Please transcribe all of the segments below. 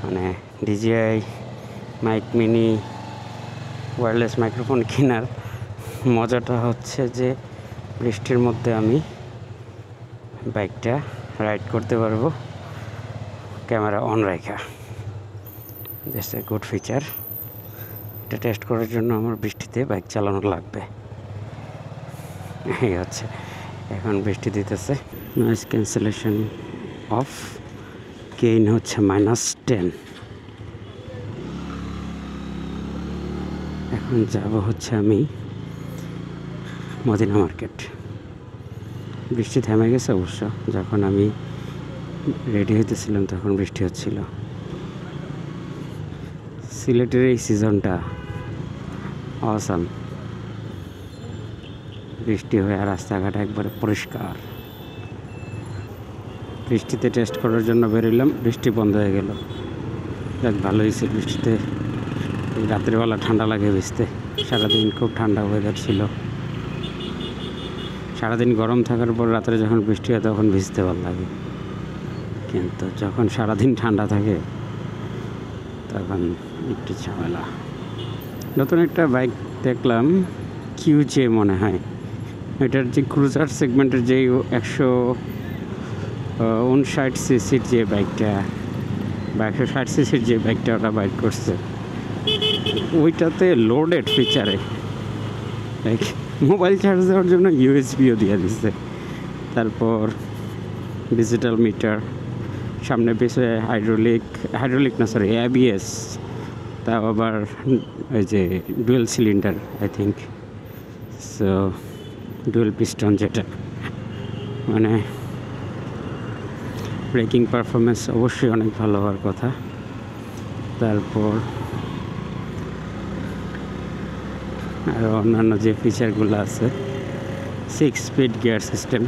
মানে DJI mic mini wireless microphone কেনার মজাটা হচ্ছে যে বৃষ্টির মধ্যে আমি বাইকটা রাইড করতে পারবো ক্যামেরা অন রাখা। That's a good feature. এটা টেস্ট করার জন্য আমার বৃষ্টিতে বাইক চালানো লাগবে। এই হচ্ছে, এখন বৃষ্টি দিতেছে। নয়েজ ক্যান্সেলেশন অফ, গেইন হচ্ছে -10। এখন যাব হচ্ছে আমি মদিনা মার্কেট। বৃষ্টি থেমে গেছে অবশ্য, যখন আমি রেডি হইতেছিলাম তখন বৃষ্টি হচ্ছিল। সিলেটের এই সিজনটা অসাম, বৃষ্টি হয়ে রাস্তাঘাট একবারে পরিষ্কার। বৃষ্টিতে টেস্ট করার জন্য বেরোলাম, বৃষ্টি বন্ধ হয়ে গেল। যাক, ভালো হয়েছে বৃষ্টিতে। রাত্রিবেলা ঠান্ডা লাগে ভিজতে, সারাদিন খুব ঠান্ডা ওয়েদার ছিল। সারাদিন গরম থাকার পর রাত্রে যখন বৃষ্টি হয় তখন ভিজতে ভালো লাগে, কিন্তু যখন সারাদিন ঠান্ডা থাকে তখন একটু ঝামেলা। নতুন একটা বাইক দেখলাম, কিউজে মনে হয়। এটার যে ক্রুজার সেগমেন্টের যে 159 সিসির যে বাইকটা বা 160 সিসির যে বাইকটা ওটা বাইক করছে, ওইটাতে লোডেড ফিচারে লাইক মোবাইল চার্জ দেওয়ার জন্য ইউএসবিও দিয়ে দিচ্ছে। তারপর ডিজিটাল মিটার, সামনে পিছনে হাইড্রোলিক না সরি ABS, তাও আবার ওই যে dual cylinder I think, so dual piston, যেটা মানে ব্রেকিং পারফরমেন্স অবশ্যই অনেক ভালো হওয়ার কথা। তারপর আর অন্যান্য যে ফিচারগুলো আছে, 6 স্পিড গিয়ার সিস্টেম।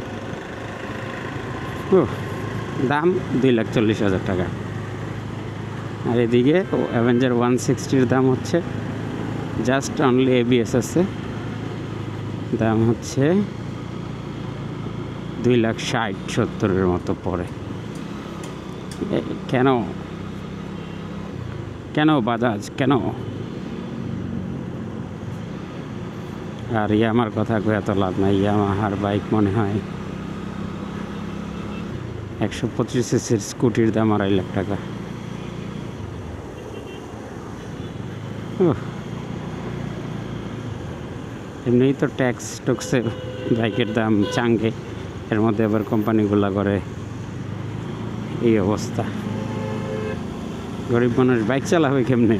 দাম 2,40,000 টাকা। আর এদিকে অ্যাভেঞ্জার 160-র দাম হচ্ছে জাস্ট অনলি ABS আছে, দাম হচ্ছে 2,60,70-এর মতো পড়ে। কেন বাজাজ কেন? আর ইয়ামার কথা কয়ে এত লাভ নাই। ইয়ামাহার বাইক মনে হয় 125 সিসির স্কুটির দাম 2.5 লাখ টাকা। এমনিই তো ট্যাক্স টুক্সে বাইকের দাম চাঙ্গে, এর মধ্যে আবার কোম্পানিগুলো করে এই অবস্থা। গরিব মানুষ বাইক চালাবে কেমনে?